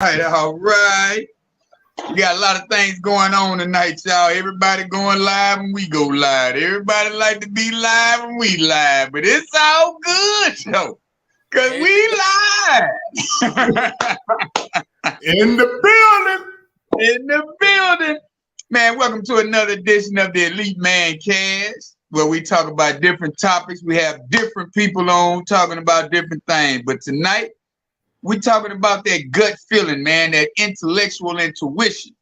All right. We got a lot of things going on tonight, y'all. Everybody going live and we go live. Everybody like to be live and we live, but it's all good, though, because we live. In the building. In the building. Man, welcome to another edition of the Elite Mancast, where we talk about different topics. We have different people on talking about different things. But tonight, we're talking about that gut feeling, man, that intellectual intuition.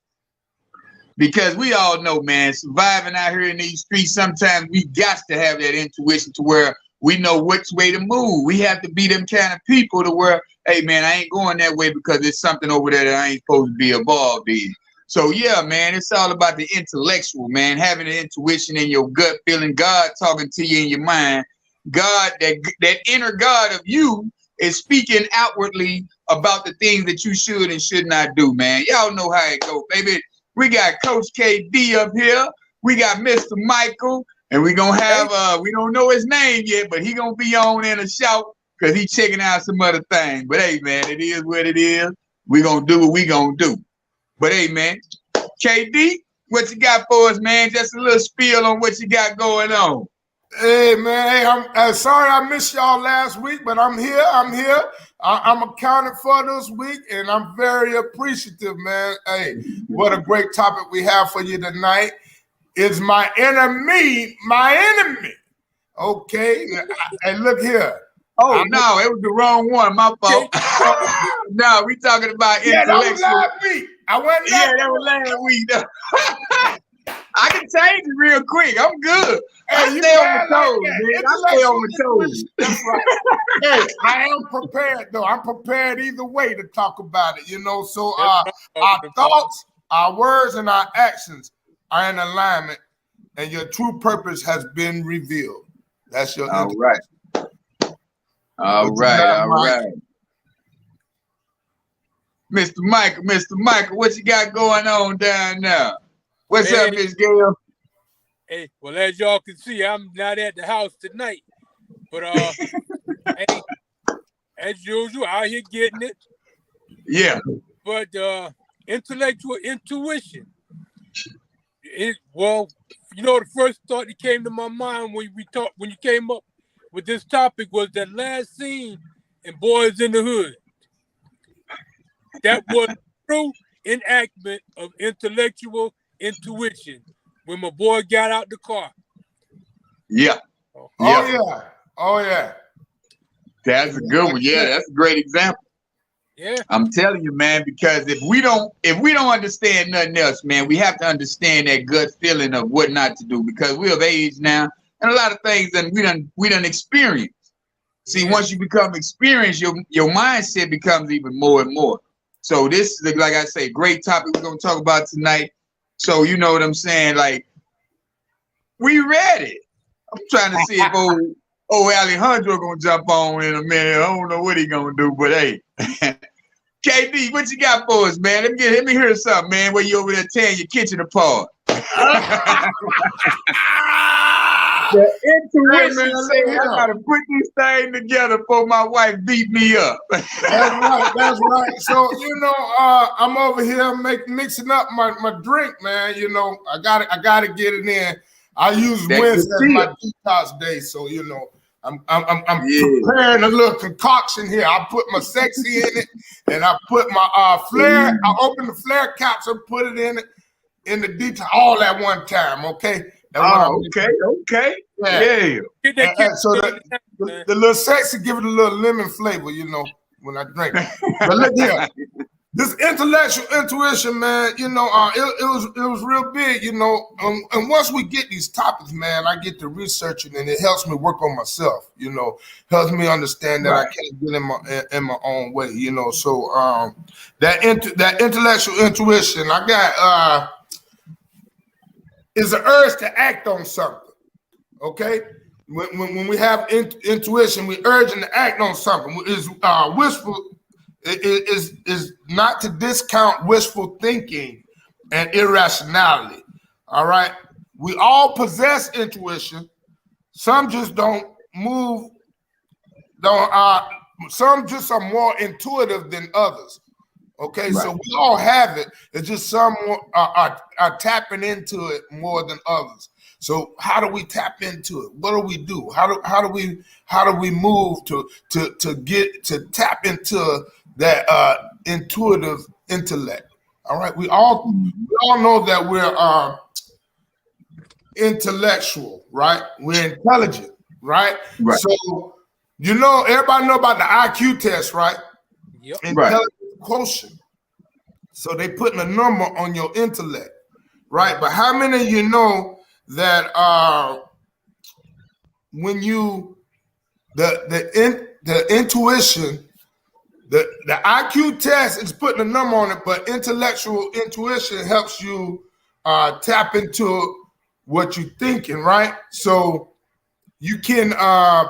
Because we all know, man, surviving out here in these streets, sometimes we got to have that intuition to where we know which way to move. We have to be them kind of people to where, hey, man, I ain't going that way because there's something over there that I ain't supposed to be involved in. So, yeah, man, it's all about the intellectual, man, having the intuition in your gut feeling, God talking to you in your mind. God, that inner God of you is speaking outwardly about the things that you should and should not do, man. Y'all know how it goes, baby. We got Coach KD up here. We got Mr. Michael, and we gonna have we don't know his name yet, but he gonna be on in a shout because he checking out some other things. But hey, man, it is what it is. We gonna do what we gonna do. But hey, man, KD, what you got for us, man? Just a little spiel on what you got going on. Hey, man, hey, I'm sorry I missed y'all last week, but I'm here. I'm accounted for this week, and I'm very appreciative, man. Hey, what a great topic we have for you tonight. Is my enemy my enemy? Okay, hey, look here. Oh, no, it was the wrong one. My fault. No, we talking about intellectual. That was last week. That was last week. I can change it real quick. I'm good. I stay on my toes, man. I stay on my toes. That's right. Hey, I am prepared, though. I'm prepared either way to talk about it, you know. So our thoughts, our words, and our actions are in alignment, and your true purpose has been revealed. That's your All right. All right. Mr. Michael, what you got going on down there? What's up, Miss Gail? Hey, well, as y'all can see, I'm not at the house tonight. But hey, as usual, out here getting it. Yeah. But intellectual intuition. Well, you know, the first thought that came to my mind when you came up with this topic was that last scene in Boys in the Hood. That was true enactment of intellectual intuition when my boy got out the car. Yeah. Oh yeah. That's a good one. Yeah, that's a great example. Yeah. I'm telling you, man, because if we don't understand nothing else, man, we have to understand that gut feeling of what not to do because we're of age now, and a lot of things that we done experience. See, once you become experienced, your mindset becomes even more and more. So this is, like I say, great topic we're gonna talk about tonight. So you know what I'm saying? Like, we ready. I'm trying to see if old Alejandro gonna jump on in a minute. I don't know what he gonna do, but hey. KD, what you got for us, man? Let me hear something, man, where you over there tearing your kitchen apart. The intuition said, I gotta put this thing together before my wife beat me up. That's right. So, you know, I'm over here mixing up my drink, man. You know, I gotta get it in. I use Wednesday as my detox day, so you know, I'm preparing a little concoction here. I put my sexy in it, and I put my flare. I open the flare caps and put it in the detox all at one time. Okay. Okay. Yeah. So the little sexy give it a little lemon flavor, you know, when I drink. But look here, this intellectual intuition, man, you know, it was real big, you know. And once we get these topics, man, I get to researching, and it helps me work on myself, you know, helps me understand that I can't get in my own way, you know. So that intellectual intuition, I got is an urge to act on something. Okay, when we have intuition, we urge to act on something. Is wishful is not to discount wishful thinking and irrationality. All right, we all possess intuition. Some just don't move. Some just are more intuitive than others. Okay, Right. so we all have it. It's just some are tapping into it more than others. So how do we tap into it? What do we do? How do we move to get to tap into that intuitive intellect? All right, we all know that we're intellectual, right? We're intelligent, right? Right. So everybody know about the IQ test, right? Yep. Intelligence quotient. So they putting a number on your intellect, right? But how many of you know that when you the intuition, the IQ test is putting a number on it, but intellectual intuition helps you tap into what you're thinking, right? So you can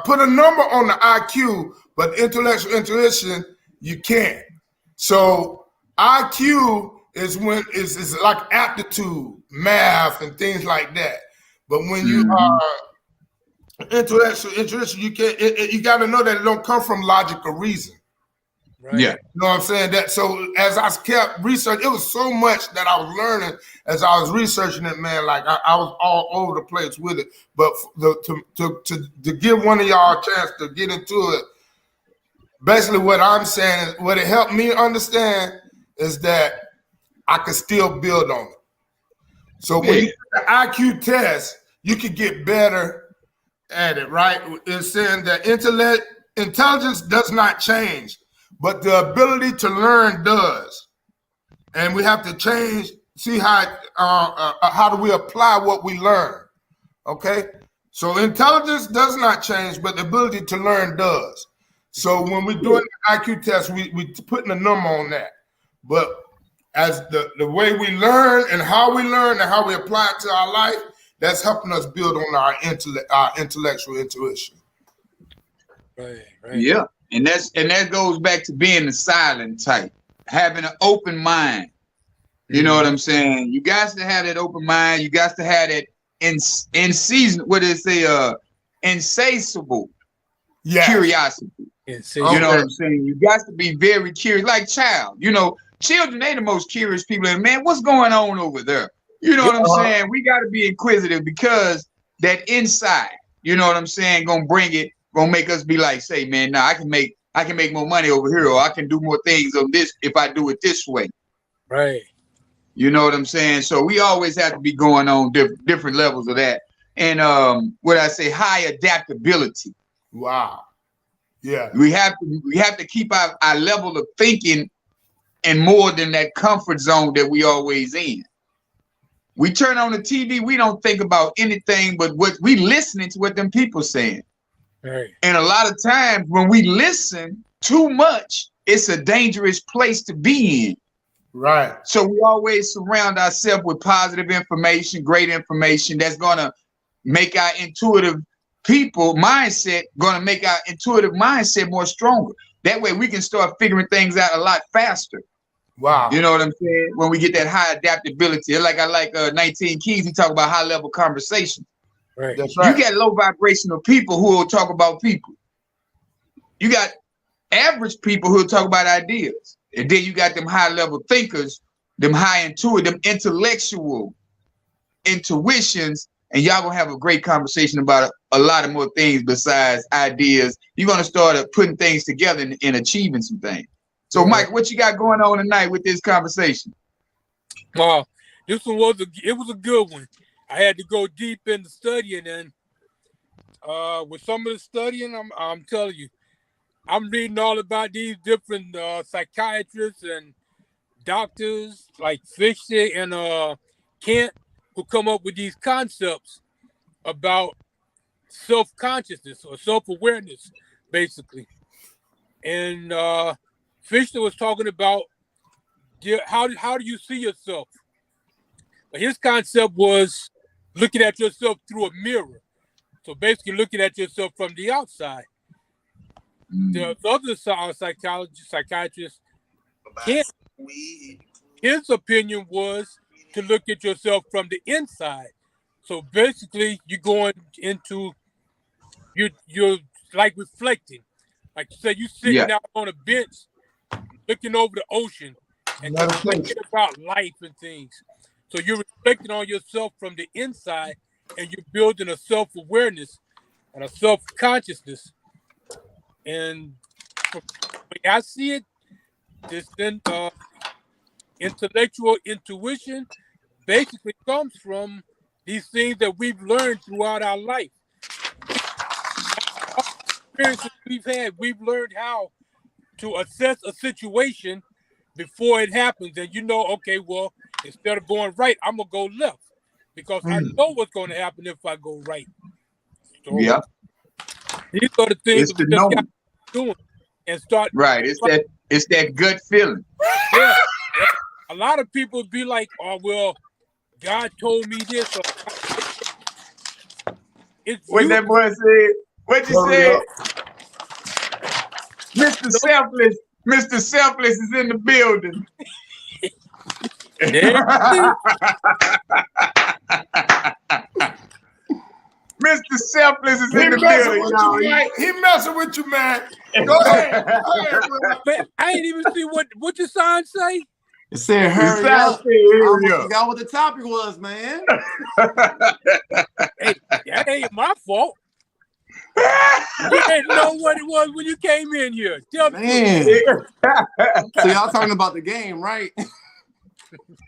put a number on the IQ, but intellectual intuition you can't. So IQ is when is like aptitude, math, and things like that. But when you intellectual intuition, you can't. You got to know that it don't come from logic or reason. Right. Yeah. You know what I'm saying? That so as I kept research, it was so much that I was learning as I was researching it, man. Like I was all over the place with it. But to give one of y'all a chance to get into it, basically what I'm saying is what it helped me understand is that I could still build on it. So when you do the IQ test, you can get better at it, right? It's saying that intelligence does not change, but the ability to learn does. And we have to change, see how do we apply what we learn, okay? So intelligence does not change, but the ability to learn does. So when we're doing the IQ test, we putting a number on that. But as the way we learn and how we apply it to our life, that's helping us build on our intellectual intuition. Right. Yeah. And that goes back to being the silent type, having an open mind. You know what I'm saying? You got to have that open mind. You got to have that in season. What did it say? Insatiable curiosity. You know what I'm saying? You got to be very curious, like child. Children, they the most curious people. And man, what's going on over there? You know what I'm saying? We got to be inquisitive because that inside, you know what I'm saying, gonna make us be like, say, man, nah, I can make more money over here, or I can do more things on this if I do it this way. Right. You know what I'm saying? So we always have to be going on different levels of that. And what I say, high adaptability. Wow. Yeah. We have to keep our level of thinking and more than that comfort zone that we always in. We turn on the TV, we don't think about anything but what we listening to what them people saying. Right. And a lot of times when we listen too much, it's a dangerous place to be in. Right. So we always surround ourselves with positive information, great information that's gonna make our intuitive mindset more stronger. That way we can start figuring things out a lot faster. Wow. You know what I'm saying? When we get that high adaptability, like 19 Keys, he talk about high level conversation. Right. That's right. You got low vibrational people who will talk about people. You got average people who will talk about ideas. And then you got them high level thinkers, them high intuitive, them intellectual intuitions, and y'all gonna have a great conversation about a lot of more things besides ideas. You're gonna start putting things together and achieving some things. So, Mike, what you got going on tonight with this conversation? Wow, this one was a good one. I had to go deep into studying, and with some of the studying, I'm telling you, I'm reading all about these different psychiatrists and doctors like Fisher and Kent, who come up with these concepts about self-consciousness or self-awareness, basically. And Fisher was talking about how do you see yourself? But his concept was looking at yourself through a mirror. So basically looking at yourself from the outside. The other psychiatrist, Kent, his opinion was to look at yourself from the inside. So basically you're going into, you're like reflecting. Like you say, you sitting out on a bench looking over the ocean, and just thinking about life and things. So you're reflecting on yourself from the inside, and you're building a self-awareness and a self-consciousness. And from the way I see it, this then intellectual intuition basically comes from these things that we've learned throughout our life. All experiences we've learned how to assess a situation before it happens. And okay, well, instead of going right, I'm going to go left because I know what's going to happen if I go right. So Yeah. these are the things It's that we the just knowing. got to doing and start. Right. It's that gut feeling. Yeah. A lot of people be like, oh, well, God told me this. What that boy said? What you said? Mr. Selfless. Mr. Selfless is in the building. Mr. Selfless is in the building. He messing with you, man. Go ahead. Man, I ain't even see what your sign say. It said hurry up. I forgot what the topic was, man. Hey, that ain't my fault. You didn't know what it was when you came in here. Tell me. So y'all talking about the game, right?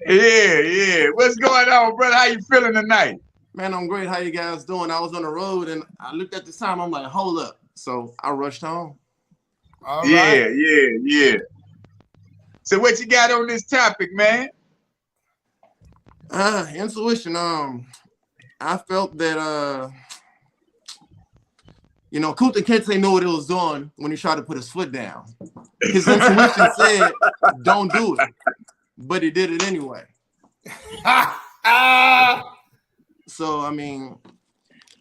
Yeah. What's going on, brother? How you feeling tonight? Man, I'm great. How you guys doing? I was on the road and I looked at the time. I'm like, hold up. So I rushed home. All right. Yeah. So what you got on this topic, man? Intuition. I felt that Kunta Kinte knew what he was doing when he tried to put his foot down. His intuition said, don't do it. But he did it anyway. So, I mean,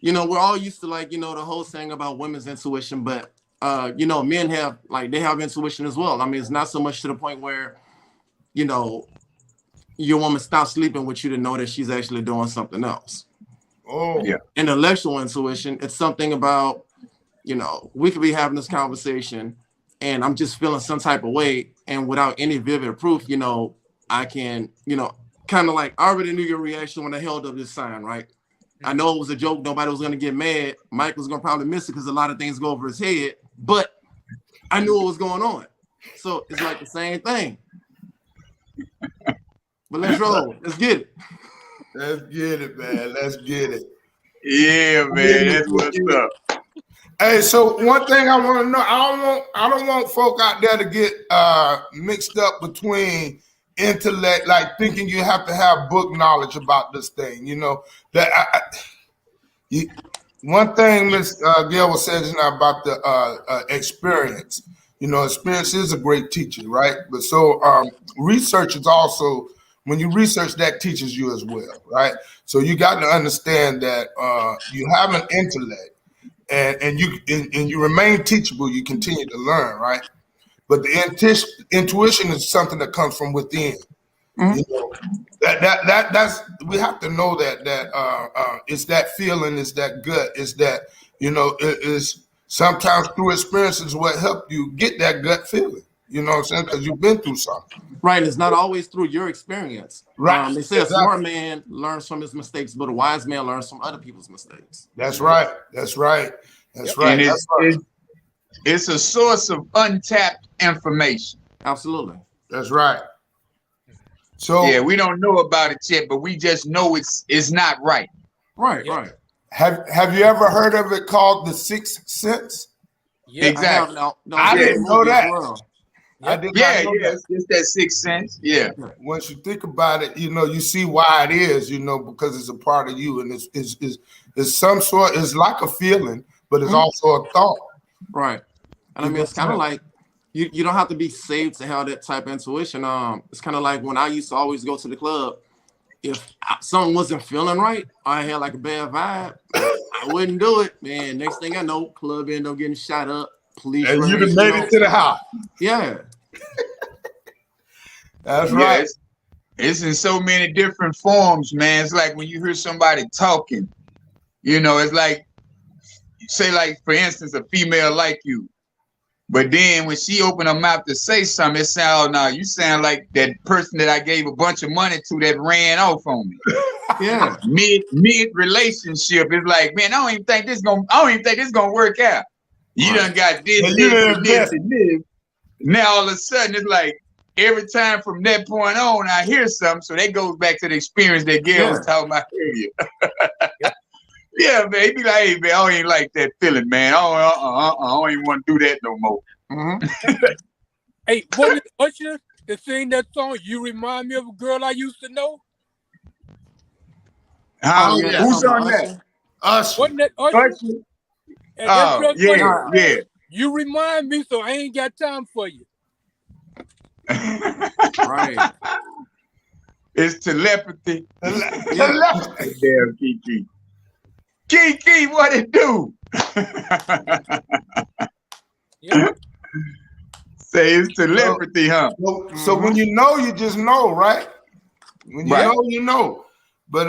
we're all used to the whole saying about women's intuition, but men have they have intuition as well. I mean, it's not so much to the point where, your woman stops sleeping with you to know that she's actually doing something else. Oh, yeah. Intellectual intuition, it's something about, we could be having this conversation and I'm just feeling some type of way. And without any vivid proof, I can, kind of I already knew your reaction when I held up this sign, right? I know it was a joke. Nobody was going to get mad. Mike was going to probably miss it because a lot of things go over his head, but I knew what was going on. So it's like the same thing. But let's roll. Let's get it. Let's get it, man. Let's get it. Yeah, man. That's what's up. Hey, so one thing I want to know, I don't want folk out there to get mixed up between intellect, like thinking you have to have book knowledge about this thing. One thing Miss Gail was saying just now about the experience. Experience is a great teacher, right? But so research is also, when you research, that teaches you as well, right? So you got to understand that you have an intellect and you remain teachable. You continue to learn, right? But the intuition is something that comes from within. Mm-hmm. That's we have to know that it's that feeling, it's that gut, it's that it is sometimes through experiences what helped you get that gut feeling. You know what I'm saying? Because you've been through something. Right. It's not always through your experience. Right. They say a smart man learns from his mistakes, but a wise man learns from other people's mistakes. That's right. And it's a source of untapped information. Absolutely. That's right. So yeah, we don't know about it yet, but we just know it's not right. Right. Have you ever heard of it called the Sixth Sense? Yeah, exactly. I didn't know that. I did not know that. It's that sixth sense. Yeah. Once you think about it, you see why it is, because it's a part of you, and it's some sort. It's like a feeling, but it's also a thought. Right. And I mean, it's kind of like you don't have to be saved to have that type of intuition. It's kind of like when I used to always go to the club. If something wasn't feeling right, or I had like a bad vibe, I wouldn't do it. Man, next thing I know, club end up getting shot up. Police. And you made it to the house. Yeah. That's right. It's in so many different forms, man. It's like when you hear somebody talking, it's like, say, like, for instance, a female like you. But then when she opened her mouth to say something, it sounded, no, you sound like that person that I gave a bunch of money to that ran off on me. Yeah. Mid relationship. It's like, man, I don't even think this gonna work out. You done got this, and this. Now all of a sudden it's like every time from that point on I hear something. So that goes back to the experience that Gail was talking about earlier. Yeah, man. He be like, hey, man, I ain't like that feeling, man. I don't even want to do that no more. Mm-hmm. Hey, what is Usher that sing that song? You remind me of a girl I used to know. Oh, yeah. Who's on that? Usher. Wasn't that Usher? Oh, yeah. You remind me, so I ain't got time for you. Right. It's telepathy. Telepathy. Damn, Kiki. Kiki, what it do? Yeah. Say it's telepathy, huh? So when you know, you just know, right? When you know, you know. But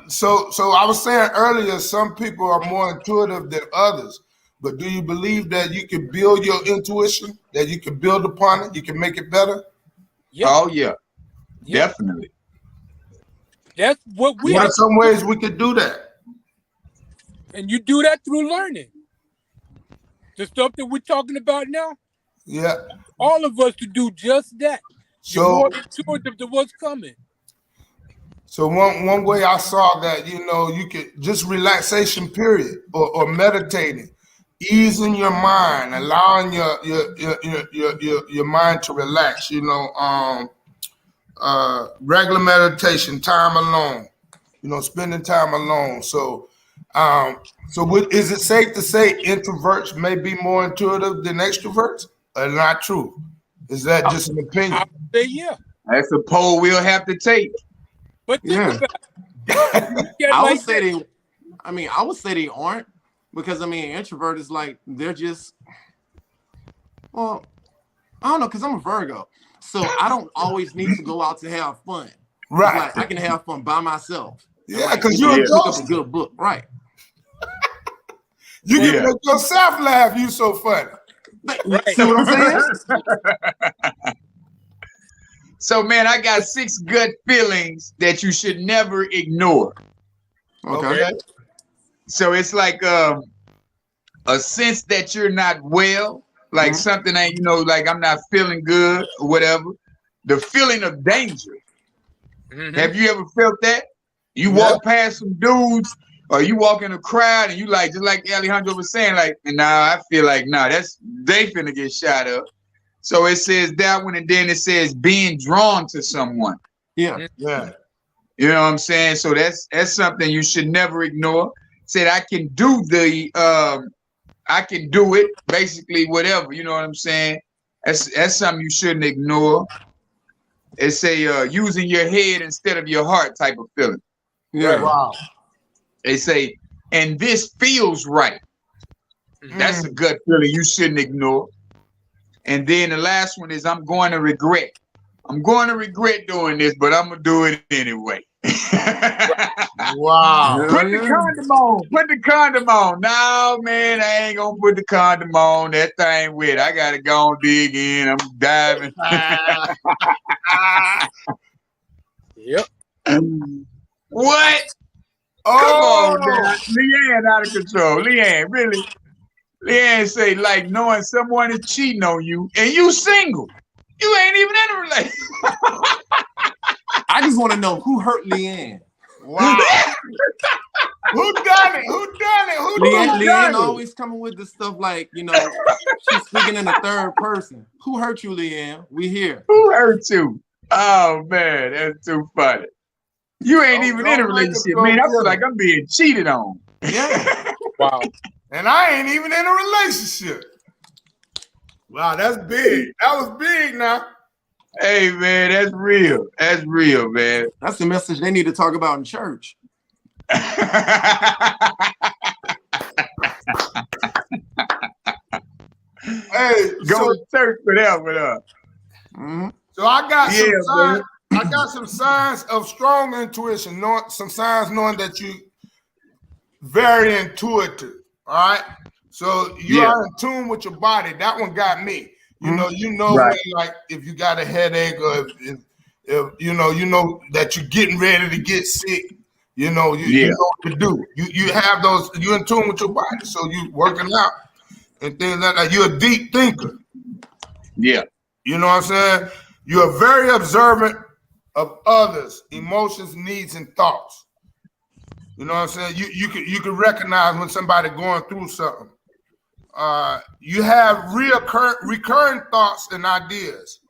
so I was saying earlier, some people are more intuitive than others. But do you believe that you can build your intuition, that you can build upon it, you can make it better? Yeah. Oh, yeah. Definitely. That's what we What are some ways we could do that? And you do that through learning. The stuff that we're talking about now. Yeah. All of us to do just that. So you're more intuitive to what's coming. So one way I saw that, you know, you could just relaxation period or meditating, easing your mind, allowing your mind to relax, you know, regular meditation, time alone, you know, spending time alone. So is it safe to say introverts may be more intuitive than extroverts? Or not true? Is that just an opinion? I would say yeah. That's a poll we'll have to take. But think about it. I would say they aren't, because I mean, introvert is like they're just, well, I don't know, because I'm a Virgo, so I don't always need to go out to have fun. Right. Like, I can have fun by myself. Yeah, because you you're pick up a good book, right? You can make yourself laugh. You so funny. Right. See what I'm saying? So, man, I got 6 gut feelings that you should never ignore. Okay. So it's like a sense that you're not well, like something ain't, you know, like I'm not feeling good or whatever. The feeling of danger. Have you ever felt that? You walk past some dudes, or you walk in a crowd and you like, just like Alejandro was saying, like, I feel like, they finna get shot up. So it says that one, and then it says being drawn to someone. Yeah. Yeah. You know what I'm saying? So that's something you should never ignore. Said I can do it, basically whatever. You know what I'm saying? That's something you shouldn't ignore. It's a using your head instead of your heart type of feeling. Yeah. Wow. They say, and this feels right. That's a gut feeling you shouldn't ignore. And then the last one is I'm going to regret. I'm going to regret doing this, but I'm going to do it anyway. Wow. Put the condom on. Put the condom on. No, man, I ain't going to put the condom on. That thing wet. I got to go and dig in. I'm diving. Yep. What? Come on, man. Leanne out of control. Leanne, really? Leanne say, like, knowing someone is cheating on you and you single. You ain't even in a relationship. I just want to know who hurt Leanne. Wow. Who done it? Leanne always coming with this stuff like, you know, she's speaking in the third person. Who hurt you, Leanne? We here. Who hurt you? Oh, man, that's too funny. You ain't even in a relationship, man. I feel like I'm being cheated on. Yeah. Wow. And I ain't even in a relationship. Wow, that's big. That was big now. Hey, man, that's real. That's real, man. That's the message they need to talk about in church. Hey, go to church for that with us. So I got some signs. I got some signs of strong intuition, some signs knowing that you very intuitive. All right. So you are in tune with your body. That one got me. You know Right. when, like, if you got a headache or if you know that you're getting ready to get sick. You know what to do. You have those. You're in tune with your body, so you working out and things like that. You're a deep thinker. Yeah. You know what I'm saying? You're very observant of others' emotions, needs, and thoughts. You know what I'm saying? You can recognize when somebody going through something. You have recurring thoughts and ideas.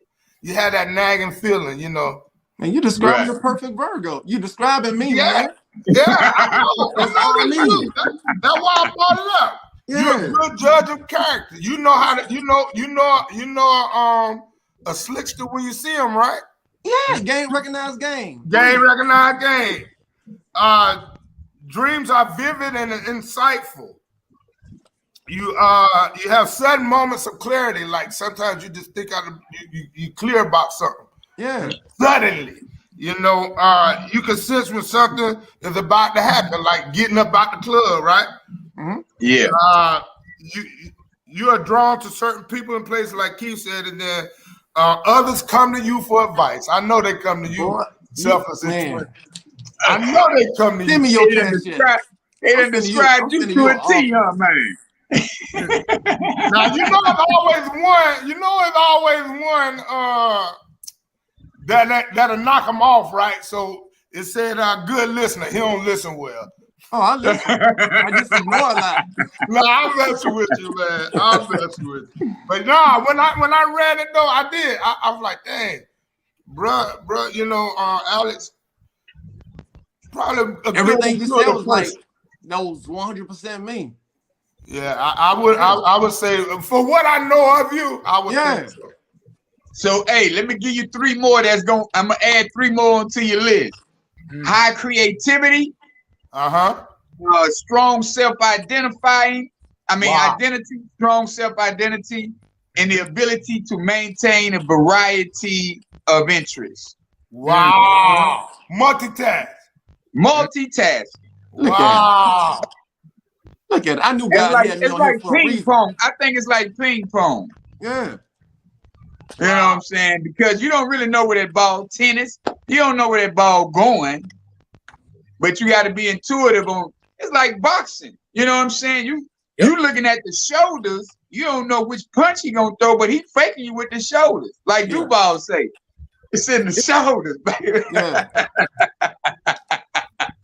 You have that nagging feeling, you know. And you describing the perfect Virgo. You describing me, man. Yeah, I know that's true. That's why I brought it up. Yeah. You're a good judge of character. You know how to, you know a slickster when you see him, right? Yeah, game recognized game. Game recognized game. Dreams are vivid and insightful. You have sudden moments of clarity, like sometimes you just think out of you clear about something. Yeah. Suddenly, you know, you can sense when something is about to happen, like getting up out the club, right? Mm-hmm. Yeah. You are drawn to certain people and places, like Keith said, and then others come to you for advice. I know they come to you. Selfless intuition. I know they come to you. Send me your They done described you to a T, huh, man? Now you know it's always one. You know it's always one that'll knock them off, right? So it said, "Good listener, he don't listen well." Oh, I listen. I just ignore a lot. No, I'm messing with you, man. I'm messing with you. But no, when I read it though, I did. I was like, dang, bruh, you know, Alex, probably everything you said was like knows 100% me. Yeah, I would say for what I know of you, I would think so. So hey, let me give you three more. I'm gonna add three more onto your list. High creativity. Strong self-identifying. Identity, strong self-identity, and the ability to maintain a variety of interests. Wow. Multitask. Wow. Look at it. I knew God had me on here for a reason. Pong. I think it's like ping pong. Yeah. You know what I'm saying? Because you don't really know where that ball, tennis, you don't know where that ball going, but you got to be intuitive on. It's like boxing. You know what I'm saying? You looking at the shoulders, you don't know which punch he gonna throw, but he faking you with the shoulders. Like Duval say, it's in the shoulders, baby. Yeah.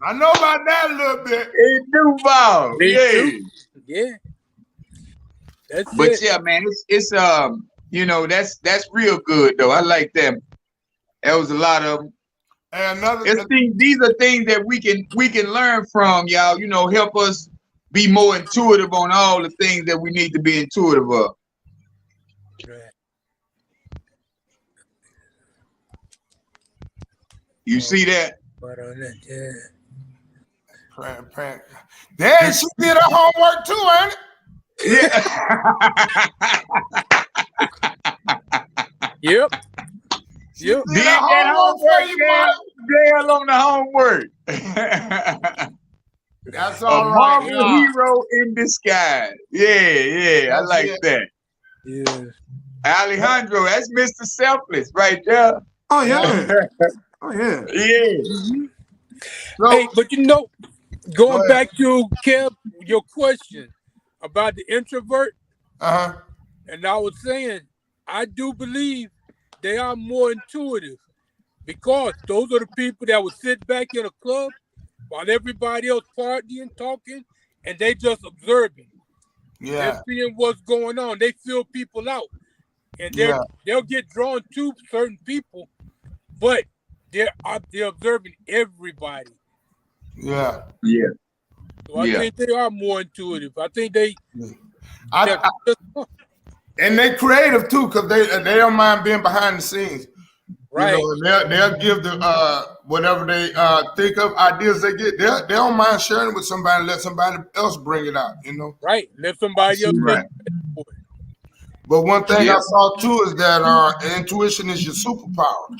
I know about that a little bit. It's Duval. Yeah. That's but it. Yeah, man, it's you know, that's real good though. I like that. That was a lot of them. And these are things that we can learn from, y'all. You know, help us be more intuitive on all the things that we need to be intuitive of. You see that? There, she did her homework too, ain't it? Yeah. Yep. Did that homework, Dale on the homework. That's all right. Hero in disguise. Yeah. I like that. Yeah. Alejandro, that's Mr. Selfless right there. Oh yeah. Oh yeah. Yeah. So, hey, but you know, going back to Kev, your question about the introvert, and I was saying, I do believe they are more intuitive because those are the people that would sit back in a club while everybody else partying, talking, and they just observing. Yeah. They're seeing what's going on. They feel people out, and they'll get drawn to certain people, but they're observing everybody. Yeah. So I think they are more intuitive. I think they. And they creative too, because they don't mind being behind the scenes. Right. You know, they'll give the whatever they think of ideas they get. They don't mind sharing it with somebody. Let somebody else bring it out. You know. Right. Let somebody else. Right. But one thing I saw too is that intuition is your superpower.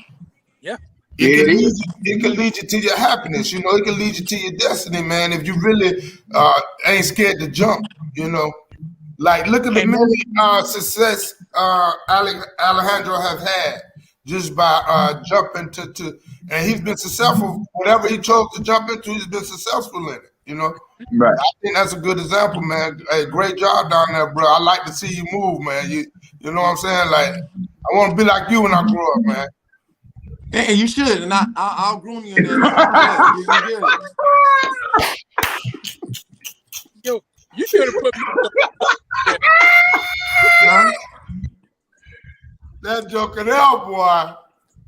Yeah. It can lead you to your happiness. You know, it can lead you to your destiny, man. If you really ain't scared to jump, you know. Like, look at the many success Alejandro has had just by jumping to, and he's been successful. Whatever he chose to jump into, he's been successful in it. You know, Right. I think that's a good example, man. Hey, great job down there, bro. I like to see you move, man. You know what I'm saying? Like, I want to be like you when I grow up, man. And you should, and I'll groom you in that. Yo, you should have put me. That joker there, boy.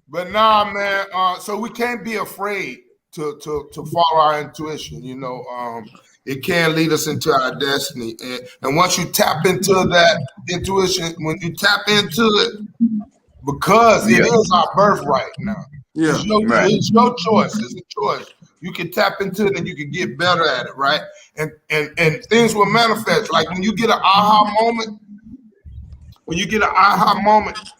But nah, man. So we can't be afraid to follow our intuition. You know, it can lead us into our destiny. And once you tap into that intuition, when you tap into it, because it is our birthright now. Yeah, it's your choice. It's a choice. You can tap into it and you can get better at it, right? And things will manifest. Like when you get an aha moment,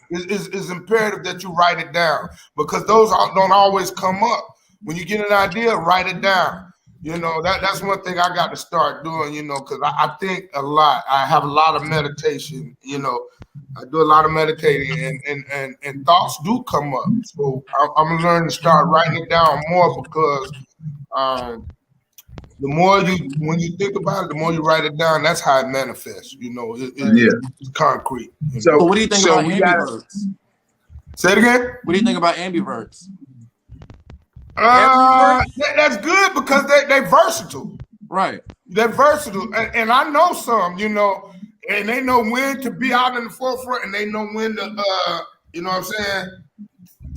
it's imperative that you write it down, because those don't always come up. When you get an idea, write it down. You know, that's one thing I got to start doing, you know, because I think a lot. I have a lot of meditation, you know. I do a lot of meditating, and thoughts do come up. So I'm learning to start writing it down more, because the more when you think about it, the more you write it down. That's how it manifests. You know, it's concrete. So what do you think about ambiverts? Say it again. What do you think about ambiverts? That's good, because they versatile. Right. They're versatile, and I know some, you know, and they know when to be out in the forefront, and they know when to, you know what I'm saying,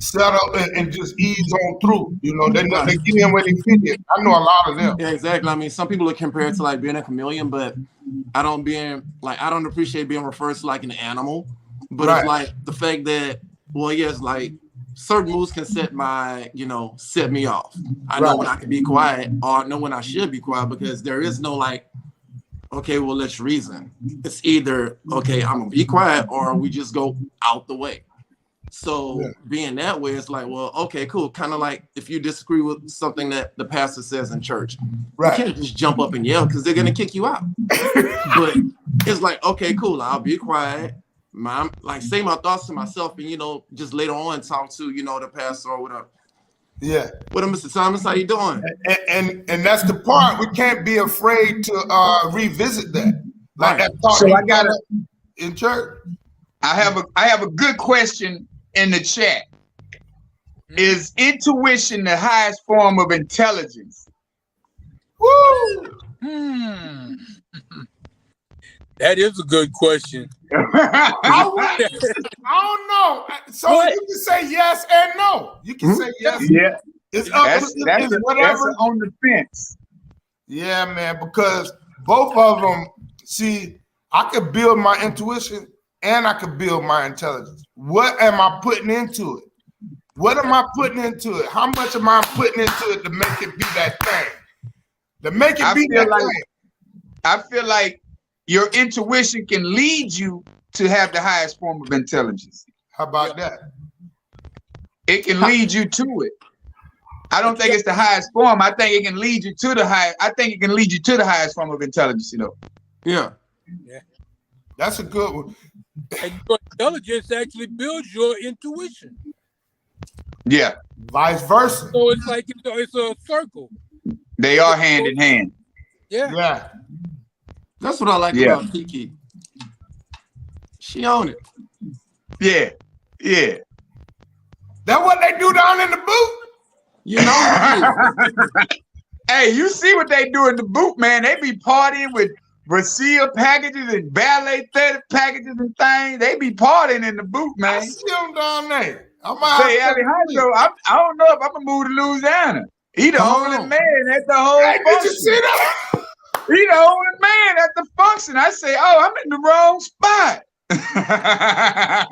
settle and just ease on through. You know, they get in where they fit in. I know a lot of them. Yeah, exactly. I mean, some people are compared to like being a chameleon, but I don't appreciate being referred to like an animal. But It's like the fact that, well, yes, like certain moves can set me off. I know when I can be quiet, or I know when I should be quiet, because there is no like, okay, well, let's reason. It's either, okay, I'm gonna be quiet, or we just go out the way. So being that way, it's like, well, okay, cool. Kind of like if you disagree with something that the pastor says in church, you can't just jump up and yell, because they're gonna kick you out. But it's like, okay, cool, I'll be quiet. Like say my thoughts to myself, and you know, just later on talk to, you know, the pastor or whatever. Yeah. What up, Mr. Thomas? How you doing? And that's the part. We can't be afraid to revisit that. Like that thought. So I got it in church. I have a good question in the chat. Is intuition the highest form of intelligence? Woo! That is a good question. I don't know. So you can say yes and no. You can say yes. Yeah. It's up that's whatever. on the fence. Yeah, man, because both of them, see, I could build my intuition and I could build my intelligence. What am I putting into it? What am I putting into it? How much am I putting into it to make it be that thing? To make it be that thing. I feel like your intuition can lead you to have the highest form of intelligence. How about that? It can lead you to it. I don't think it's the highest form. I think it can lead you to the high. I think it can lead you to the highest form of intelligence, you know. Yeah. That's a good one. And your intelligence actually builds your intuition. Yeah. Vice versa. So it's like it's a circle. They are hand in hand. Yeah. That's what I like about Kiki. She own it. Yeah. That's what they do down in the booth. You know. Hey, you see what they do in the booth, man? They be partying with Brazil packages and Ballet 30 packages and things. They be partying in the booth, man. I see them down there. Say, Alejandro, I don't know if I'm gonna move to Louisiana. He the only man at the whole function. Did you see that? He the only man at the function. I say, oh, I'm in the wrong spot.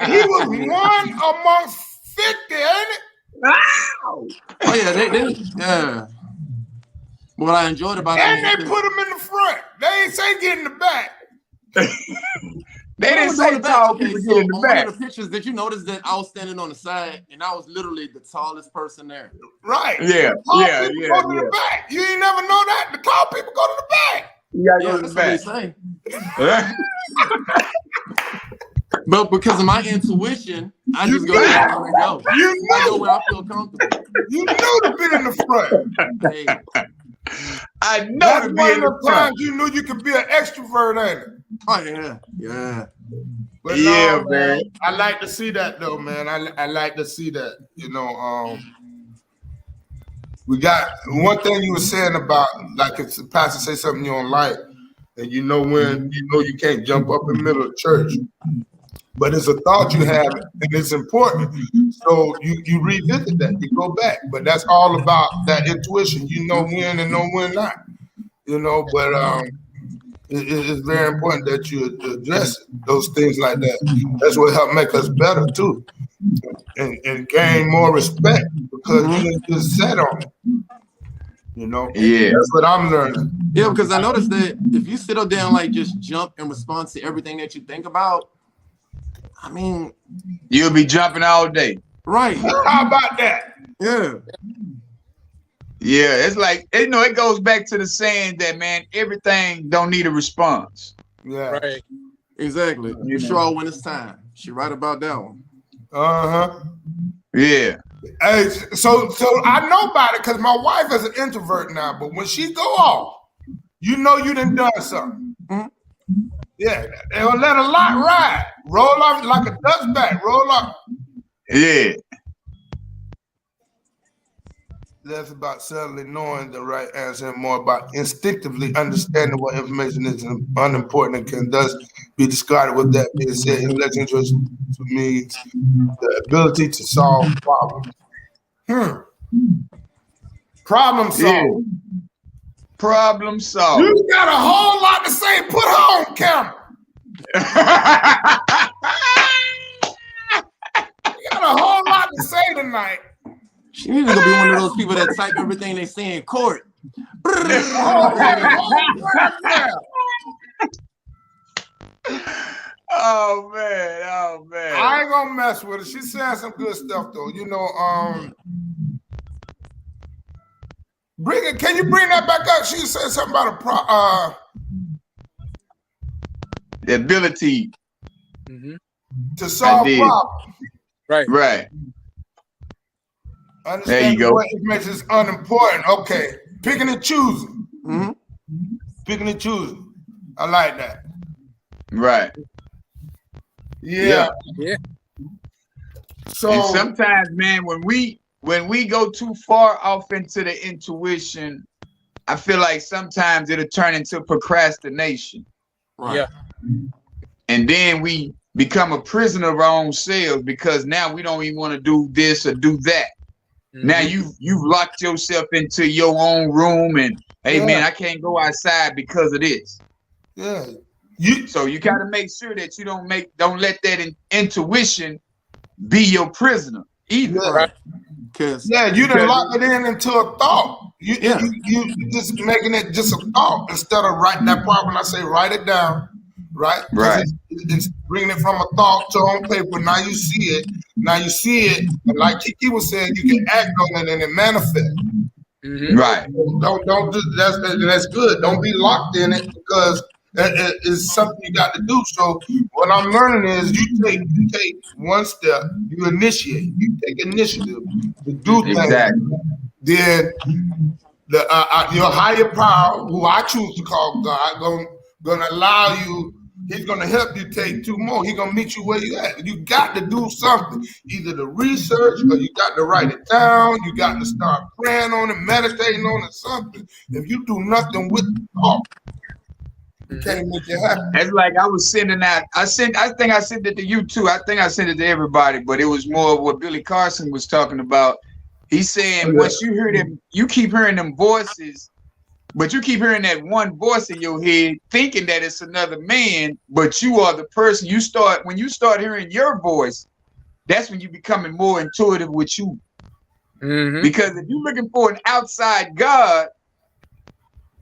He was one amongst 50, ain't it? Wow. Oh yeah, what I enjoyed about and they put him in the front. They ain't say get in the back. They didn't say tall people get in the back. One of the pictures, did you notice that I was standing on the side and I was literally the tallest person there? Right. Yeah. Go to the back. You ain't never know that. The tall people go to the back. You gotta go to the back. That's what they say. But because of my intuition, I just go where I want to go. I go where I feel comfortable. You knew to be in the front. Hey, I know That's to be one in of the the front. times you knew you could be an extrovert, ain't it? oh yeah. But Yeah, no, man. I like to see that though, man. I like to see that. We got one thing you were saying about, like, if the pastor say something you don't like, and you know you can't jump up in the middle of church, but it's a thought you have and it's important. So you revisit that, you go back. But that's all about that intuition. You know when and know when not. But it's very important that you address those things like that. That's what help make us better too, and gain more respect because you didn't just set on it. Yeah. That's what I'm learning. Yeah, because I noticed that if you sit up there and like just jump and respond to everything that you think about, I mean, You'll be jumping all day. right? How about that? Yeah. Yeah, it's like, it goes back to the saying that, man, everything don't need a response. Yeah. Right. Exactly. You sure when it's time. She right about that one. Yeah. Hey, so I know about it because my wife is an introvert now, but when she go off, you done done something. Mhm. Yeah, they'll let a lot ride. Roll off like a dustback. Roll off. Yeah. Less about subtly knowing the right answer and more about instinctively understanding what information is unimportant and can thus be discarded. With that being said, intellectual interest means the ability to solve problems. Problem solve. Yeah. Problem solved. You got a whole lot to say. Put her on camera. You got a whole lot to say tonight. She needs to go be one of those people that type everything they say in court. Oh man. I ain't gonna mess with her. She's saying some good stuff though. Bring it. Can you bring that back up? She said something about The ability to solve did. problems. Right. Understand There you go. what information is unimportant. Okay. Picking and choosing. Mhm. Picking and choosing. I like that. Right. Yeah. Yeah. So And sometimes, man, when we go too far off into the intuition, I feel like sometimes it'll turn into procrastination. Right. Yeah. And then we become a prisoner of our own selves because now we don't even want to do this or do that. Now you've locked yourself into your own room and hey man, I can't go outside because of this. Yeah. So you gotta make sure that you don't let that intuition be your prisoner either. Yeah. Right. You done lock it into a thought. You just making it just a thought instead of writing that part. When I say write it down, right? It's bringing it from a thought to on paper. Now you see it. And like Kiki was saying, you can act on it and it manifests. Right. Don't do that's good. Don't be locked in it because it's something you got to do. So what I'm learning is you take one step, you initiate, you take initiative to do things. Exactly. Then your higher power, who I choose to call God, gonna allow you. He's gonna help you take two more. He's gonna meet you where you at. You got to do something, either the research or you got to write it down. You got to start praying on it, meditating on it, something. If you do nothing with the thought, you can't make it happen. It's like I was sending out. I think I sent it to you too. I think I sent it to everybody, but it was more of what Billy Carson was talking about. He's saying once you hear them, you keep hearing them voices. But you keep hearing that one voice in your head, thinking that it's another man, but you are the person. When you start hearing your voice, that's when you're becoming more intuitive with you. Because if you're looking for an outside God,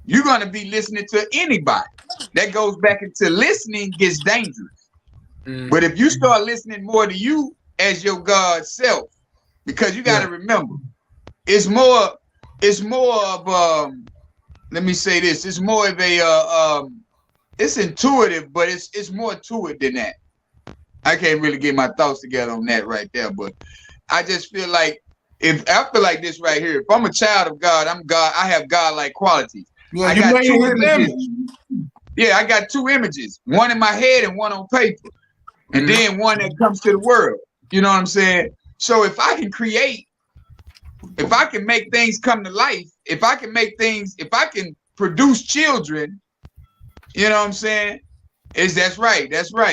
you're going to be listening to anybody. That goes back into listening gets dangerous. But if you start listening more to you as your God self, because you got to remember, it's more of let me say this. It's more of a it's intuitive, but it's more to it than that. I can't really get my thoughts together on that right there, but I just feel like I feel like this right here. If I'm a child of God, I'm God. I have God-like qualities. Yeah, I you got made two his images. image. Yeah, I got two images, one in my head and one on paper, and then one that comes to the world. You know what I'm saying? So if I can create, if I can make things come to life, if I can produce children, you know what I'm saying? That's right.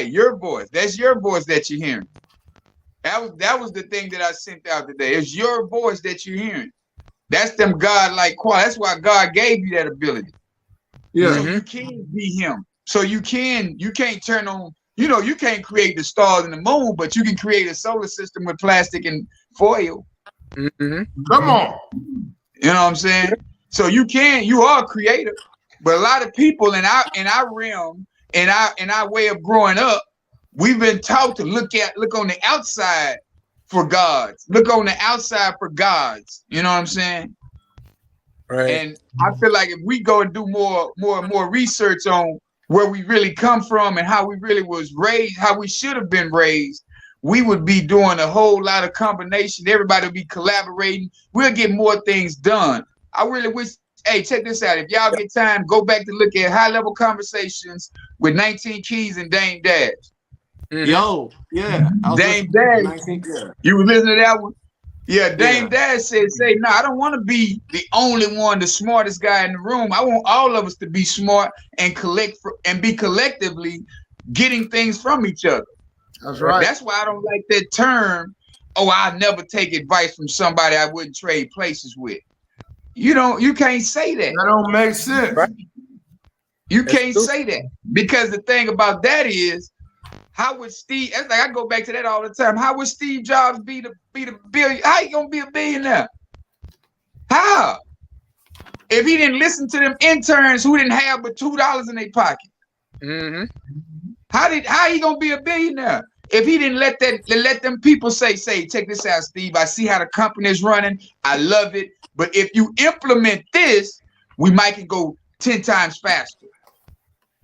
Your voice. That's your voice that you're hearing. That was the thing that I sent out today. It's your voice that you're hearing. That's them God-like qualities. That's why God gave you that ability. Yeah. So you can be him. So you can't turn on, you can't create the stars and the moon, but you can create a solar system with plastic and foil. Come on. You know what I'm saying? So you are a creator. But a lot of people in our realm, in our way of growing up, we've been taught to look on the outside for gods. Look on the outside for gods. You know what I'm saying? Right. And I feel like if we go and do more research on where we really come from and how we really was raised, how we should have been raised, we would be doing a whole lot of combination. Everybody would be collaborating. We'll get more things done. I really wish. Hey, check this out. If y'all get time, go back to look at High Level Conversations with 19 Keys and Dame Dash. Yo, yeah. Dame Dash. You were listening to that one? Yeah, Dame Dash said, no, I don't want to be the only one, the smartest guy in the room. I want all of us to be smart and be collectively getting things from each other. That's right. That's why I don't like that term, I'll never take advice from somebody I wouldn't trade places with. You can't say that. That don't make sense. Right. You can't say that, because the thing about that is, how would Steve? It's like I go back to that all the time. How would Steve Jobs be the billion? How he gonna be a billionaire? How? If he didn't listen to them interns who didn't have but $2 in their pocket. How he gonna be a billionaire? If he didn't let them people say, check this out, Steve. I see how the company is running. I love it. But if you implement this, we might can go 10 times faster.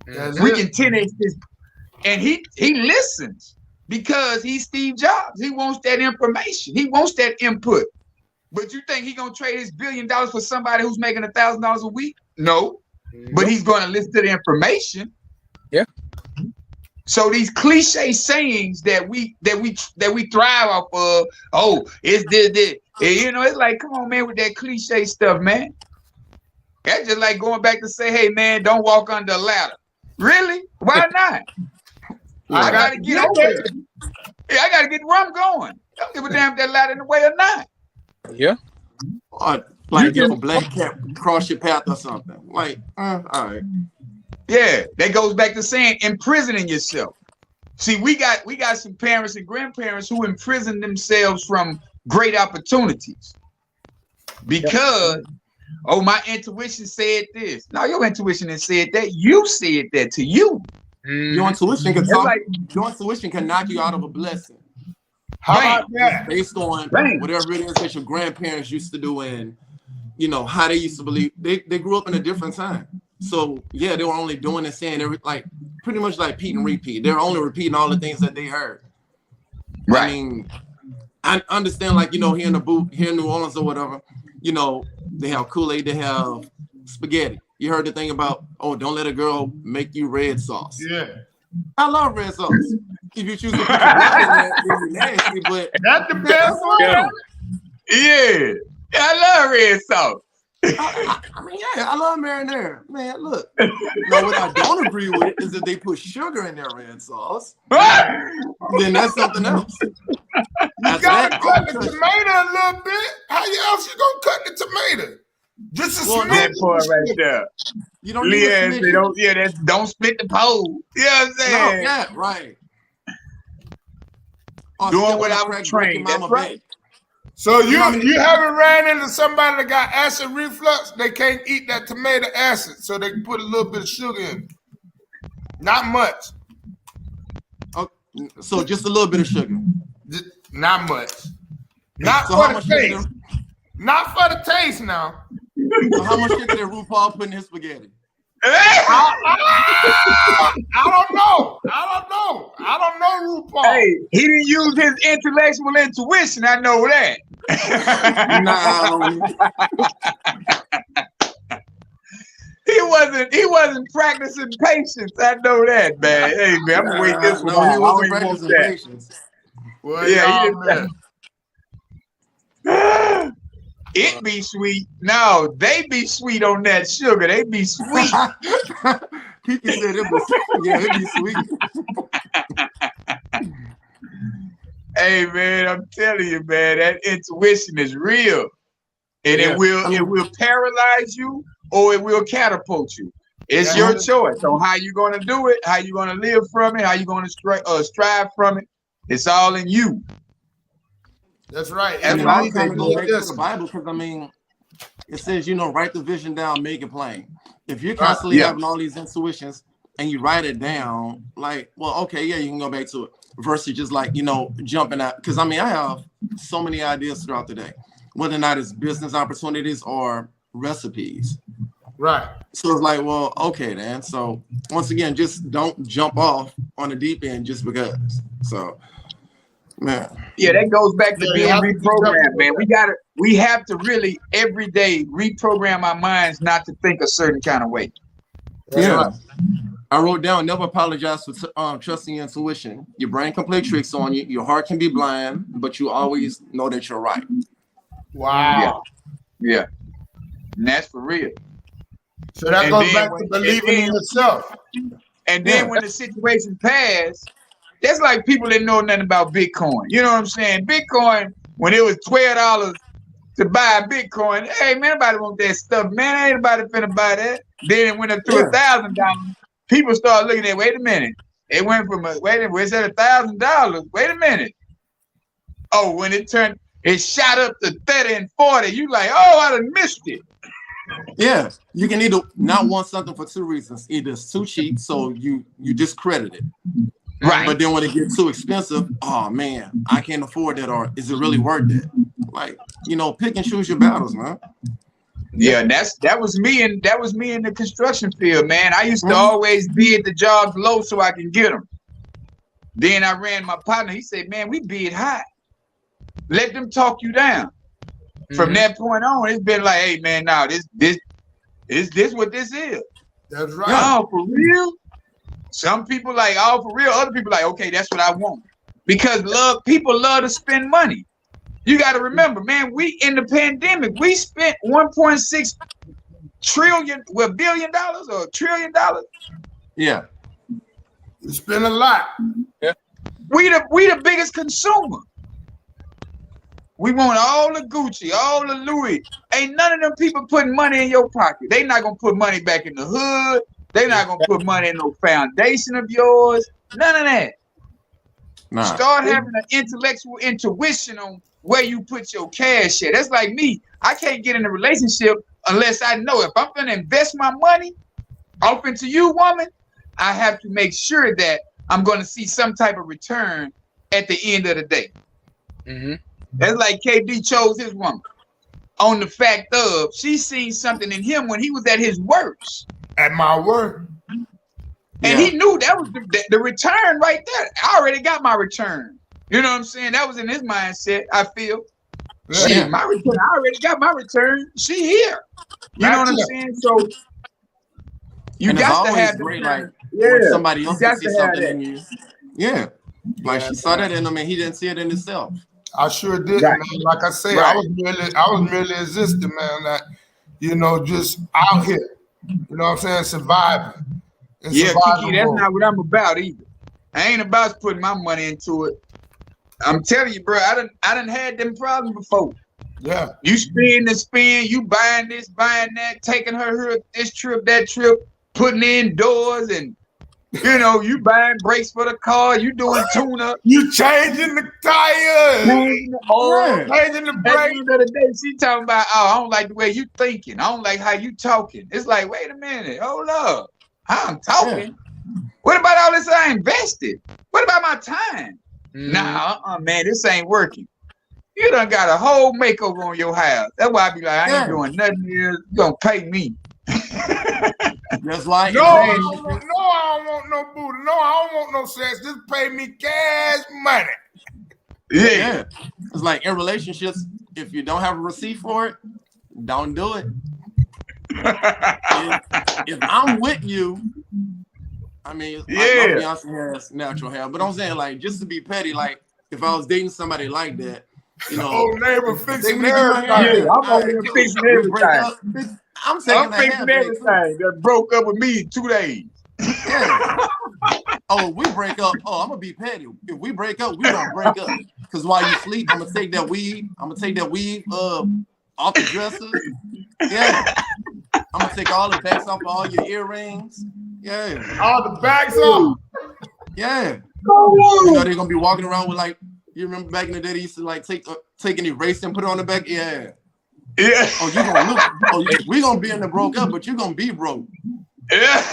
We can 10x this. And he listens because he's Steve Jobs. He wants that information. He wants that input. But you think he's gonna trade his $1 billion for somebody who's making $1,000 a week? No. But he's gonna listen to the information. Yeah. So these cliche sayings that we thrive off of, it's this. It's like, come on, man, with that cliche stuff, man. That's just like going back to say, hey, man, don't walk under a ladder. Really? Why not? I gotta get over it. Yeah, I gotta get where I'm going. Don't give a damn if that ladder in the way or not. Yeah. Or like if a black cat cross your path or something. Like, all right. Yeah, that goes back to saying imprisoning yourself. See, we got some parents and grandparents who imprison themselves from great opportunities because, my intuition said this. No, your intuition has said that. You said that to you. Your intuition can knock you out of a blessing. How about that? Based on whatever it is that your grandparents used to do and, how they used to believe. They grew up in a different time. So, yeah, they were only doing and saying pretty much like Pete and repeat. They're only repeating all the things that they heard. Right. I mean, I understand, like, here in the booth, here in New Orleans or whatever, they have Kool-Aid, they have spaghetti. You heard the thing about, don't let a girl make you red sauce. Yeah. I love red sauce. If you choose to put your blood in there, it's nasty, but that's the best one. Yeah. I love red sauce. I mean, yeah, I love marinara. Man, look. What I don't agree with is that they put sugar in their red sauce. Then that's something else. You gotta cut the tomato a little bit. How else you gonna cut the tomato? Just a smidge. That part right there. You don't need a don't split the pole. You know what I'm saying? No, yeah, right. Doing what I was trained. That's right. So you haven't ran into somebody that got acid reflux? They can't eat that tomato acid, so they can put a little bit of sugar in it. Not much. So just a little bit of sugar. Not much. Not for the taste. Not for the taste now. So how much sugar did RuPaul put in his spaghetti? I don't know. I don't know RuPaul. Hey, he didn't use his intellectual intuition. I know that. No. He wasn't practicing patience. I know that, man. Hey, man, I'm gonna wait this one. No, he wasn't I don't practicing want that. patience. Well, Yeah, yeah, man. It be sweet. No, they be sweet on that sugar. They be sweet. Kiki said it was, yeah, it'd be sweet. Hey, man, I'm telling you, man, that intuition is real, and it will paralyze you or it will catapult you. It's your choice on how you gonna do it, how you gonna live from it, how you gonna strive from it. It's all in you. That's right. I mean, I kind of go back to Yes. the Bible because I mean, it says, you know, write the vision down, make it plain. If you're constantly having all these intuitions and you write it down, like, well, okay, yeah, you can go back to it. Versus just like, you know, jumping out. Because I mean, I have so many ideas throughout the day, whether or not it's business opportunities or recipes. Right. So it's like, well, okay, then. So once again, just don't jump off on the deep end just because. So, man. Yeah, that goes back to being reprogrammed, man. We have to really every day reprogram our minds not to think a certain kind of way. Yeah. Right. I wrote down, never apologize for trusting your intuition. Your brain can play tricks on you. Your heart can be blind, but you always know that you're right. Wow. Yeah. And that's for real. So that goes back to believing in yourself. And then when the situation passed, that's like people that know nothing about Bitcoin. You know what I'm saying? Bitcoin, when it was $12 to buy Bitcoin, hey, man, nobody want that stuff, man. Ain't nobody finna buy that. Then it went up to $1,000. People start looking at, wait a minute. It went from it's at $1,000. Wait a minute. Oh, when it shot up to 30 and 40, you like, oh, I done missed it. Yeah, you can either not want something for two reasons. Either it's too cheap, so you discredit it. Right. But then when it gets too expensive, oh man, I can't afford that, or is it really worth it? Like, you know, pick and choose your battles, man. Yeah, that was me in the construction field, man. I used to always bid the jobs low so I can get them. Then I ran my partner. He said, "Man, we bid high. Let them talk you down." From that point on, it's been like, "Hey, man, now this what this is." That's right. Oh, for real? Some people like, oh, for real. Other people like, okay, that's what I want. Because people love to spend money. You got to remember, man, we in the pandemic, we spent $1.6 billion or $1 trillion. Yeah. We spend a lot. Yeah. We the biggest consumer. We want all the Gucci, all the Louis. Ain't none of them people putting money in your pocket. They not gonna put money back in the hood. They not gonna put money in no foundation of yours. None of that. Nah. Start having an intellectual intuition on where you put your cash at. That's like me. I can't get in a relationship unless I know if I'm gonna invest my money off into you, woman, I have to make sure that I'm gonna see some type of return at the end of the day. That's like KD chose his woman on the fact of she seen something in him when he was at his worst. At my word. And he knew that was the return right there. I already got my return. You know what I'm saying? That was in his mindset, I feel. Yeah. My return, I already got my return. She here. You know what I'm saying? So you got to have great, like when somebody else can see something that in you. Yeah. Like she saw that in him and he didn't see it in himself. I sure did, man. Like I say, I was merely existing, man. That, you know, just out here. You know what I'm saying? Surviving. Yeah, Kiki, that's not what I'm about either. I ain't about putting my money into it. I'm telling you, bro, I done had them problems before. Yeah. You spin, you buying this, buying that, taking her this trip, that trip, putting in doors, and you know, you buying brakes for the car, you doing tune-up. You changing the tires, changing the oil, changing the brakes. At the end of the day, she talking about, oh, I don't like the way you thinking. I don't like how you talking. It's like, wait a minute, hold up. How I'm talking? Yeah. What about all this I invested? What about my time? Nah, man, this ain't working. You done got a whole makeover on your house. That's why I be like, I ain't doing nothing here. You gonna pay me. Just like no, I don't want no booty. No, I don't want no sex. Just pay me cash money. Yeah. It's like in relationships, if you don't have a receipt for it, don't do it. if I'm with you, I mean, like my fiance has natural hair, but I'm saying like just to be petty, like if I was dating somebody like that, you know, old neighbor fixing everything. everything. I'm over here fixing everything. I'm taking fixing everything that broke up with me in 2 days. Yeah. Oh, we break up. Oh, I'm gonna be petty. If we break up, we gonna break up. Cause while you sleep, I'm gonna take that weave. Off the dresser. Yeah. I'm gonna take all the backs off all your earrings. Yeah. All the backs off. Yeah. You know they're gonna be walking around with like, you remember back in the day they used to like take an eraser and put it on the back? Yeah. Yeah. Oh, you gonna look. Oh, we gonna be in the broke up, but you gonna be broke. Yeah.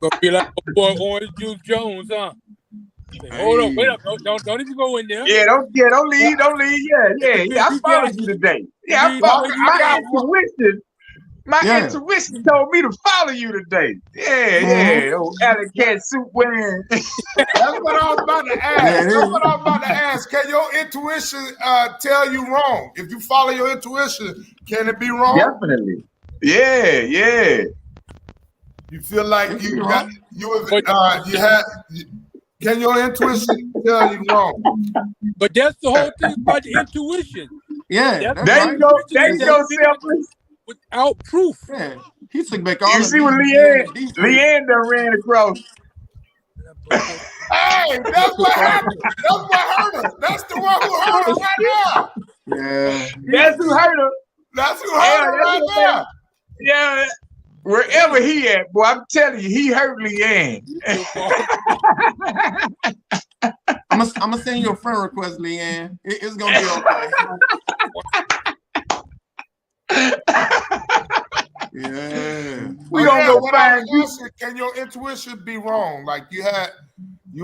Gonna be like my boy Orange Juice Jones, huh? Hold on, wait up, don't even go in there. Yeah, don't leave. Yeah. I followed you today. Yeah, I followed my intuition. My intuition told me to follow you today. Yeah. Oh, alley cat soup wearing. That's what I was about to ask. Can your intuition tell you wrong? If you follow your intuition, can it be wrong? Definitely. Yeah. You feel like can your intuition tell you wrong? But that's the whole thing about the intuition. Yeah. There you go, selfless. Without proof. Yeah. He took back all. You see what Leanne done ran across. Hey, that's what happened. That's what hurt her. That's the one who hurt her right now. Yeah. That's who hurt her. That's who hurt her right now. Yeah. Wherever he at, boy, I'm telling you, he hurt Leanne. I'm gonna send you a friend request, Leanne. It's gonna be okay. Yeah. We gonna go find you. Can your intuition be wrong? Like you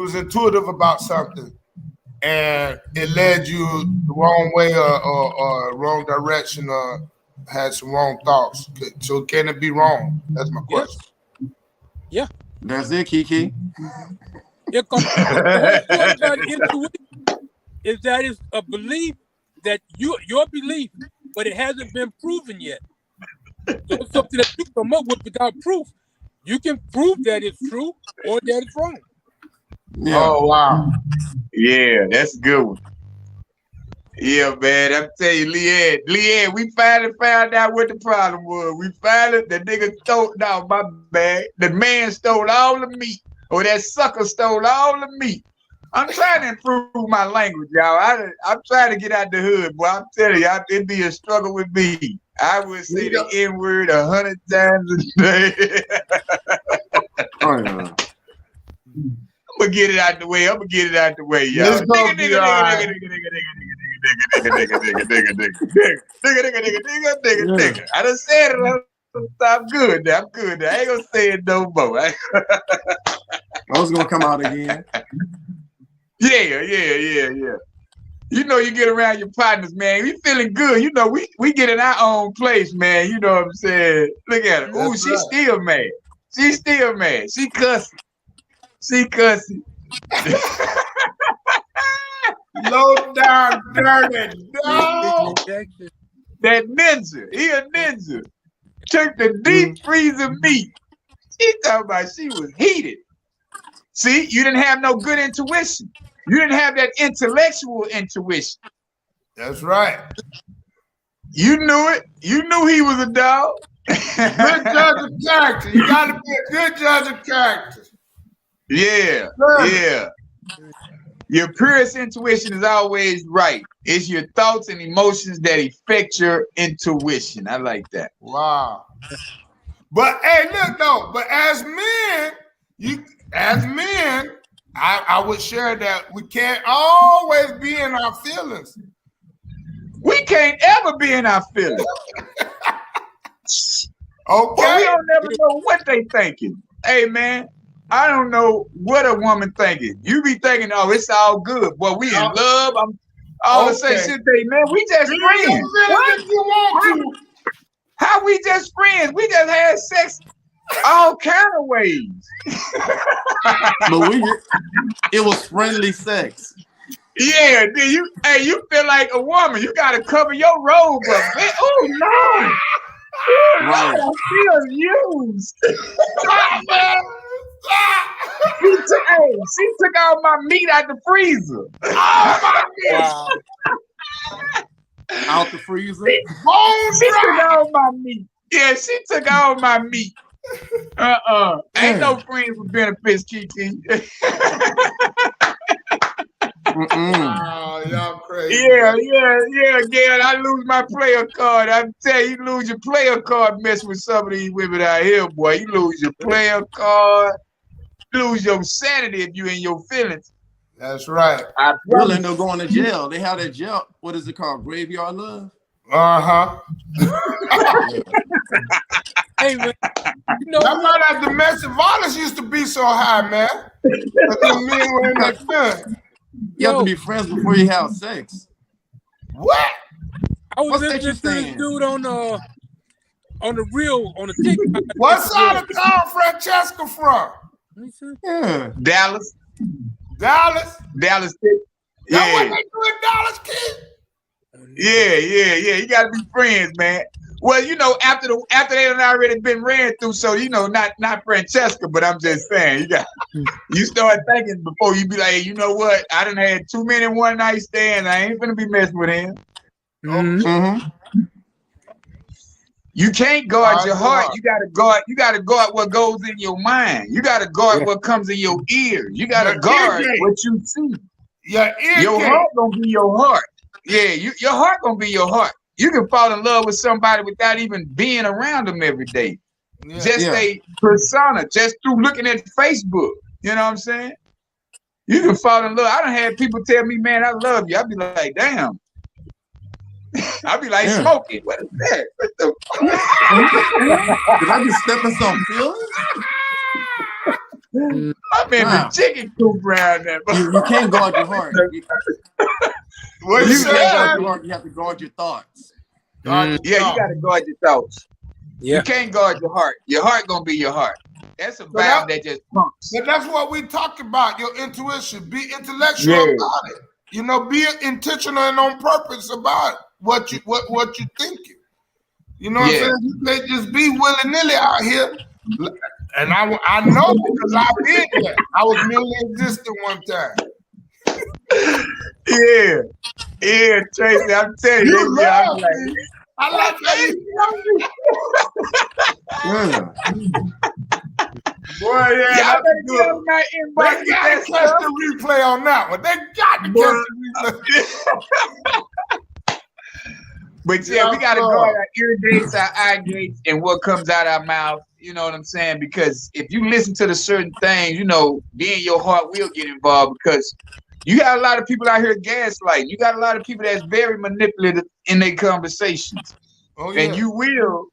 was intuitive about something, and it led you the wrong way or wrong direction or had some wrong thoughts. So can it be wrong? That's my question. Yeah. That's it, Kiki. The whole story about intuition is that it's a belief that your belief, but it hasn't been proven yet. So it's something that you come up with without proof. You can prove that it's true or that it's wrong. Yeah. Oh wow. Yeah, that's a good one. Yeah, man, I'm telling you, Leanne, we finally found out what the problem was. The nigga stole, no, my bad. The man stole all the meat, or that sucker stole all the meat. I'm trying to improve my language, y'all. I'm trying to get out the hood, boy. I'm telling you, it'd be a struggle with me. I would say the N-word 100 times a day. Oh, yeah. I'm gonna get it out the way, y'all. Nigga. I done said it. I'm good. I ain't gonna say it no more. I was gonna come out again. Yeah. You know, you get around your partners, man. We feeling good. You know, we get in our own place, man. You know what I'm saying? Look at her. Ooh, she's still mad. She cussing. Low down dirty dog. That ninja. He a ninja. Took the deep freezer meat. She talking about she was heated. See, you didn't have no good intuition. You didn't have that intellectual intuition. That's right. You knew it. You knew he was a dog. Good judge of character. You got to be a good judge of character. Yeah. Your purest intuition is always right. It's your thoughts and emotions that affect your intuition. I like that. Wow. But hey, look though. But as men, I would share that we can't always be in our feelings. We can't ever be in our feelings. Okay. Well, we don't never know what they thinking. Hey, man, I don't know what a woman thinking. You be thinking, oh, it's all good. Boy, we in love. I'm all to say shit, man. We just friends. If you want to. How we just friends. We just had sex all kind of ways. But it was friendly sex. Yeah, dude, you feel like a woman. You gotta cover your robe up. Oh no. Right. I feel used. She took all my meat out the freezer. Oh my Wow. Out the freezer. She took all my meat. Yeah, she took all my meat. Ain't no friends with benefits, Kiki. Oh, y'all crazy. Yeah, Gail. I lose my player card. I tell you, lose your player card messing with some of these women out here, boy. You lose your player card, lose your sanity if you in your feelings. That's right. You'll end up going to jail. They have that jail. What is it called? Graveyard love? Uh-huh. Hey, man. You know, That's why that domestic violence used to be so high, man. But them men were in that gun. You have to be friends before you have sex. What? I was What's that listening you to this saying? dude on the TikTok. What side of town Francesca from? Yeah. Dallas. Dallas? Dallas. That what Yeah. they do in Dallas, kid? Yeah. You gotta be friends, man. Well, you know, after they done already been ran through, so you know, not Francesca, but I'm just saying, you start thinking before you be like, hey, you know what? I done had too many one night stands. I ain't gonna be messing with him. Mm-hmm. You can't guard your heart. You gotta guard what goes in your mind. You gotta guard what comes in your ears. You gotta guard what you see. Your heart gonna be your heart. Yeah, your heart gonna be your heart. You can fall in love with somebody without even being around them every day. Yeah. Just a persona, just through looking at Facebook. You know what I'm saying? You can fall in love. I done had people tell me, man, I love you. I'd be like, damn. I'd be like, smoking. What is that? What the Did I be stepping some feelings? I'm in the chicken coop around there. You can't guard your heart. What You you can't guard say? your heart. You have to guard your thoughts. Yeah, you gotta guard your thoughts. Yeah. You can't guard your heart. Your heart gonna be your heart. That's a vibe that just pumps. But that's what we talk about, your intuition. Be intellectual about it. You know, be intentional and on purpose about what you thinking. You know what I'm saying? You can't just be willy-nilly out here. And I know because I've been there. I was merely existing one time. Yeah, Tracy, I'm telling you. You love me. I like how you Boy, yeah, y'all better good. get on my inbox. They got to catch the replay on that one. They got to catch the replay. But yeah, we gotta guard our ear gates, our eye gates, and what comes out our mouth. You know what I'm saying? Because if you listen to the certain things, you know, then your heart will get involved because you got a lot of people out here gaslighting. You got a lot of people that's very manipulative in their conversations. Oh, yeah. And you will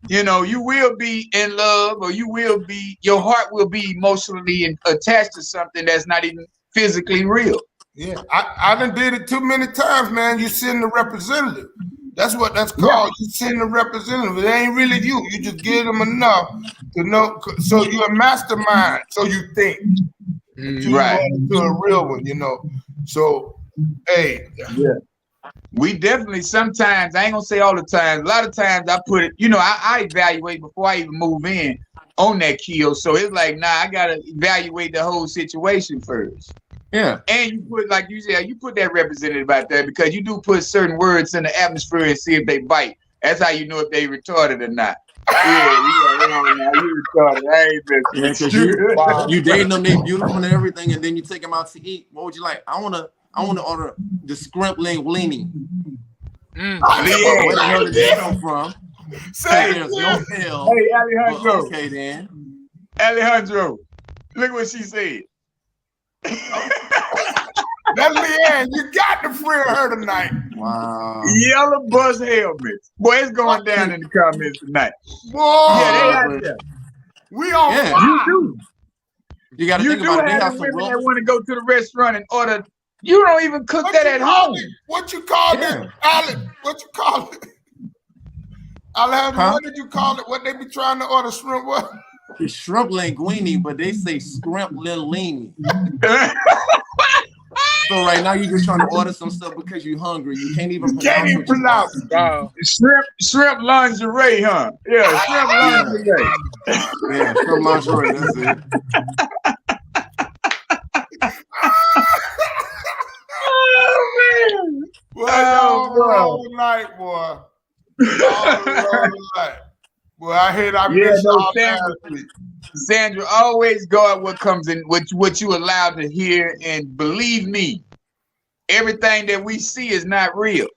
be in love, or your heart will be emotionally attached to something that's not even physically real. Yeah, I done did it too many times, man. You send the representative. That's what that's called. You send the representative. It ain't really you. You just give them enough to know. So you're a mastermind. So you think. Right. To a real one, you know. So, hey. Yeah. We definitely sometimes, I ain't gonna say all the time, a lot of times I put it, you know, I evaluate before I even move in on that kill. So it's like, nah, I gotta evaluate the whole situation first. Yeah. And you put, like you said, you put that representative out there because you do put certain words in the atmosphere and see if they bite. That's how you know if they retarded or not. You retarded. I ain't messing with you dating them, they beautiful and everything, and then you take them out to eat. What would you like? I wanna order the scrimpling weenie. Where the hell did that come from? There's no hell. Hey, Alejandro. Okay, then. Alejandro, look what she said. That's Leanne. You got to free her tonight. Wow. Yellow bus helmets. Boy, it's going down in the comments tonight. Boy. Yeah, they out there. We on fire. You do. You got to think about it. They have some women that want to go to the restaurant and order. You don't even cook that at home. What you call it, Alex? What you call it? Alejandro, Huh? what did you call it? What they be trying to order shrimp? What? It's shrimp linguine, but they say scrimp linguine. So right now you're just trying to order some stuff because you're hungry. You can't even pronounce it. Wow. Shrimp lingerie, huh? Yeah, shrimp lingerie. Yeah, shrimp lingerie. That's it. Oh, man. Boy, Oh, y'all bro. all night, boy. All night. Boy, I hate I Yeah, miss no, y'all last Sandra, always go at what comes in, what you allowed to hear, and believe me, everything that we see is not real.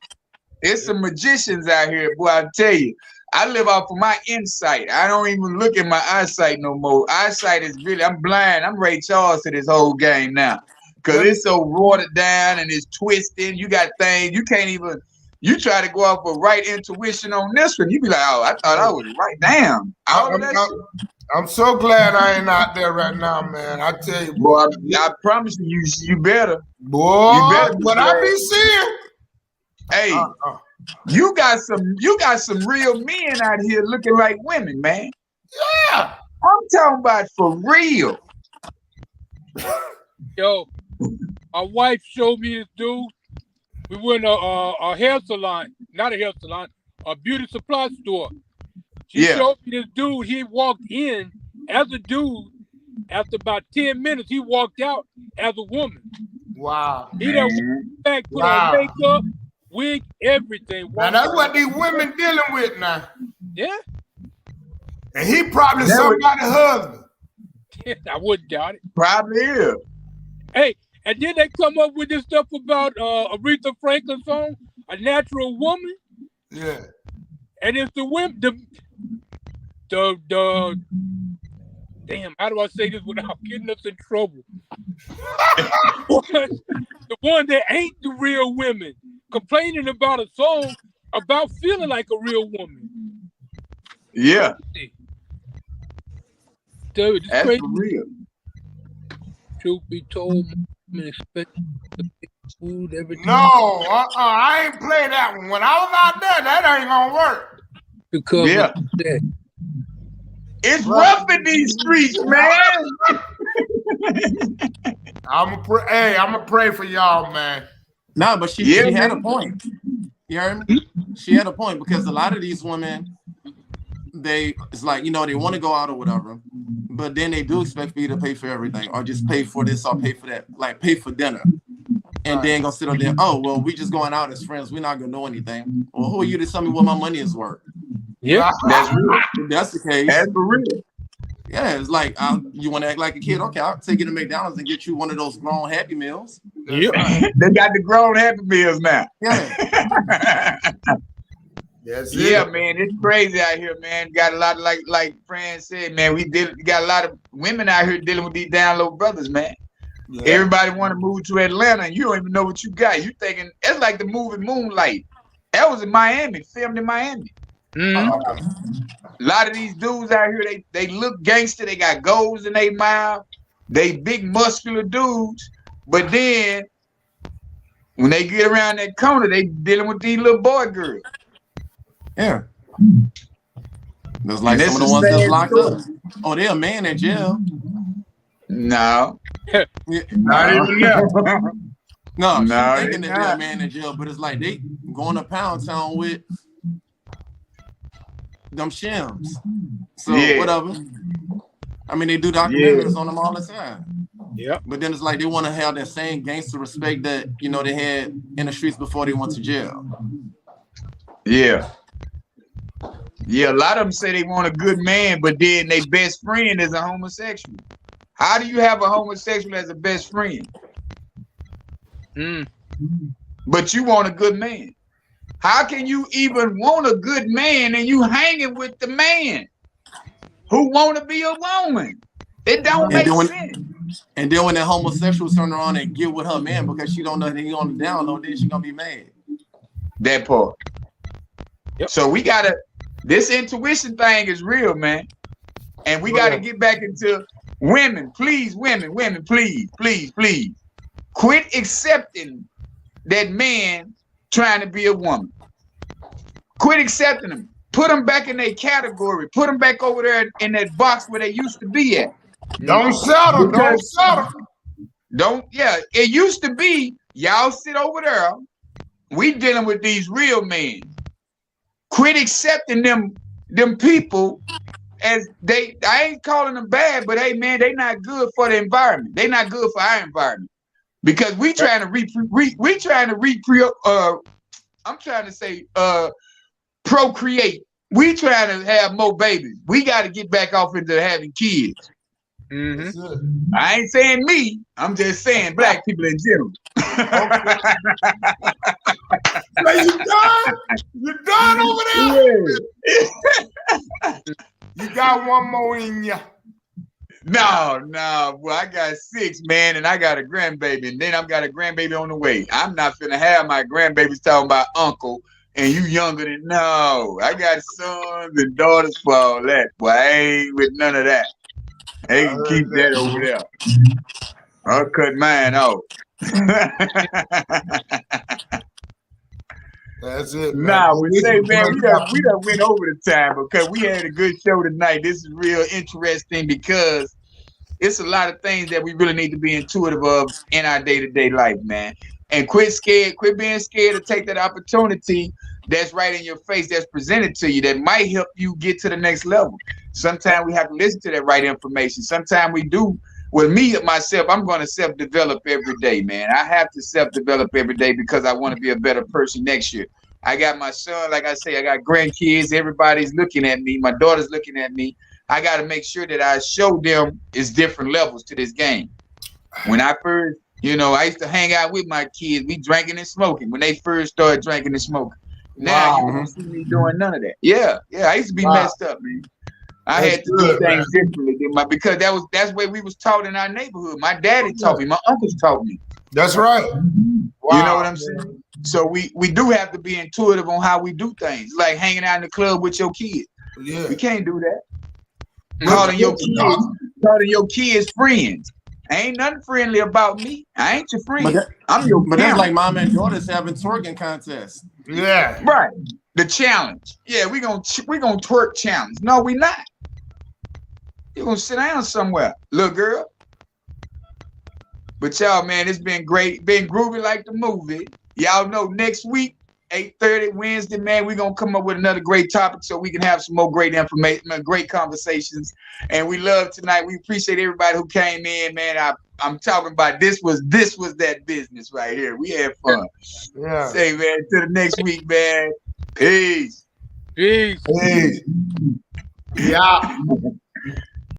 There's some magicians out here, boy. I tell you, I live off of my insight. I don't even look at my eyesight no more. Eyesight is really, I'm blind. I'm Ray Charles to this whole game now, because it's so watered down and it's twisted. You got things you can't even. You try to go off with right intuition on this one, you be like, oh, I thought I was right. Damn. I'm so glad I ain't out there right now, man. I tell you, boy, I promise you better. Boy, you better what I be seeing. Hey, you got some real men out here looking like women, man. Yeah. I'm talking about for real. Yo, my wife showed me this dude. We went to a hair salon, not a hair salon, a beauty supply store. She showed me this dude. He walked in as a dude. After about 10 minutes, he walked out as a woman. Wow. He done went back, put on makeup, wig, everything. Now that's what these women dealing with now. Yeah. And he probably somebody's husband. I wouldn't doubt it. Probably is. Hey, and then they come up with this stuff about Aretha Franklin's song, A Natural Woman. Yeah. And it's the women, the damn, how do I say this without getting us in trouble? The one that ain't the real women complaining about a song about feeling like a real woman. Yeah. Dude, it's that's crazy. For real. Truth be told, I'm expecting food every time. No, I ain't play that one. When I was out there, that ain't gonna work. Because it's rough in these streets, man. I'm gonna pray for y'all, man. No, but she had a point. You heard me? She had a point because a lot of these women, it's like, you know, they want to go out or whatever, but then they do expect for you to pay for everything or just pay for this or pay for that, like pay for dinner. And then go sit up there, oh, well, we just going out as friends. We're not going to know anything. Well, who are you to tell me what my money is worth? Yeah, that's real. If that's the case. That's for real. Yeah, it's like, you want to act like a kid? Okay, I'll take you to McDonald's and get you one of those grown Happy Meals. Yeah. They got the grown Happy Meals now. Yeah. Yeah, man, it's crazy out here, man. Got a lot of, like Fran said, man, we got a lot of women out here dealing with these down low brothers, man. Yeah. Everybody want to move to Atlanta, and you don't even know what you got. You thinking it's like the movie Moonlight. That was in Miami, filmed in Miami. Mm-hmm. A lot of these dudes out here, they look gangster. They got goals in their mouth. They big muscular dudes, but then when they get around that corner, they dealing with these little boy girls. Yeah. That's like some of the ones that's locked up. Oh, they're a man in jail. No. Not even that. No, she's thinking that they're a man in jail, but it's like they going to Pound Town with them shims. So whatever. I mean, they do documentaries on them all the time. Yeah. But then it's like they want to have that same gangster respect that, you know, they had in the streets before they went to jail. Yeah. Yeah, a lot of them say they want a good man, but then their best friend is a homosexual. How do you have a homosexual as a best friend? But you want a good man. How can you even want a good man and you hanging with the man who want to be a woman? It don't make sense. And then when that homosexual turn around and get with her man because she don't know that he on the down low, then she gonna be mad. That part. Yep. So we gotta. This intuition thing is real, man, and we gotta get back into women. Please, women, please, quit accepting that man trying to be a woman. Quit accepting him. Put them back in their category. Put them back over there in that box where they used to be at. Don't settle. Don't settle. It used to be, y'all sit over there. We dealing with these real men. Quit accepting them people as I ain't calling them bad, but hey man, they not good for the environment. They not good for our environment. Because we trying to procreate. We trying to have more babies. We got to get back off into having kids. Mm-hmm. I ain't saying me. I'm just saying black people in general. So you done? You done over there? Yeah. You got one more in you. No. Well, I got 6, man, and I got a grandbaby, and then I've got a grandbaby on the way. I'm not finna have my grandbabies talking about uncle, and you younger than no. I got sons and daughters for all that. Boy, I ain't with none of that. They can keep that over there. I'll cut mine off. That's it, man. Nah, we say, man, we done went over the time because we had a good show tonight. This is real interesting because it's a lot of things that we really need to be intuitive of in our day-to-day life, man. And quit being scared to take that opportunity that's right in your face, that's presented to you, that might help you get to the next level. Sometimes we have to listen to that right information. Sometimes we do. With me, myself, I'm going to self-develop every day, man. I have to self-develop every day because I want to be a better person next year. I got my son, like I say, I got grandkids. Everybody's looking at me. My daughter's looking at me. I got to make sure that I show them it's different levels to this game. When I first, I used to hang out with my kids. We drinking and smoking when they first started drinking and smoking. Now you don't see me doing none of that. Yeah. I used to be messed up, man. I had to do things differently because that's the way we was taught in our neighborhood. My daddy taught me. My uncles taught me. That's right. Wow. You know what I'm saying? So we do have to be intuitive on how we do things, like hanging out in the club with your kids. Yeah. We can't do that. Calling your kids friends. Ain't nothing friendly about me. I ain't your friend. I'm your But that's like mom and daughters having twerking contests. Yeah. Right. The challenge. Yeah, we gonna twerk challenge. No, we not. You're gonna sit down somewhere, little girl. But y'all, man, it's been great. Been groovy like the movie. Y'all know next week, 8:30 Wednesday, man, we're gonna come up with another great topic so we can have some more great information, great conversations. And we love tonight. We appreciate everybody who came in, man. I'm talking about this was that business right here. We had fun. Yeah. Say, man, to the next week, man. Peace. Peace. Yeah.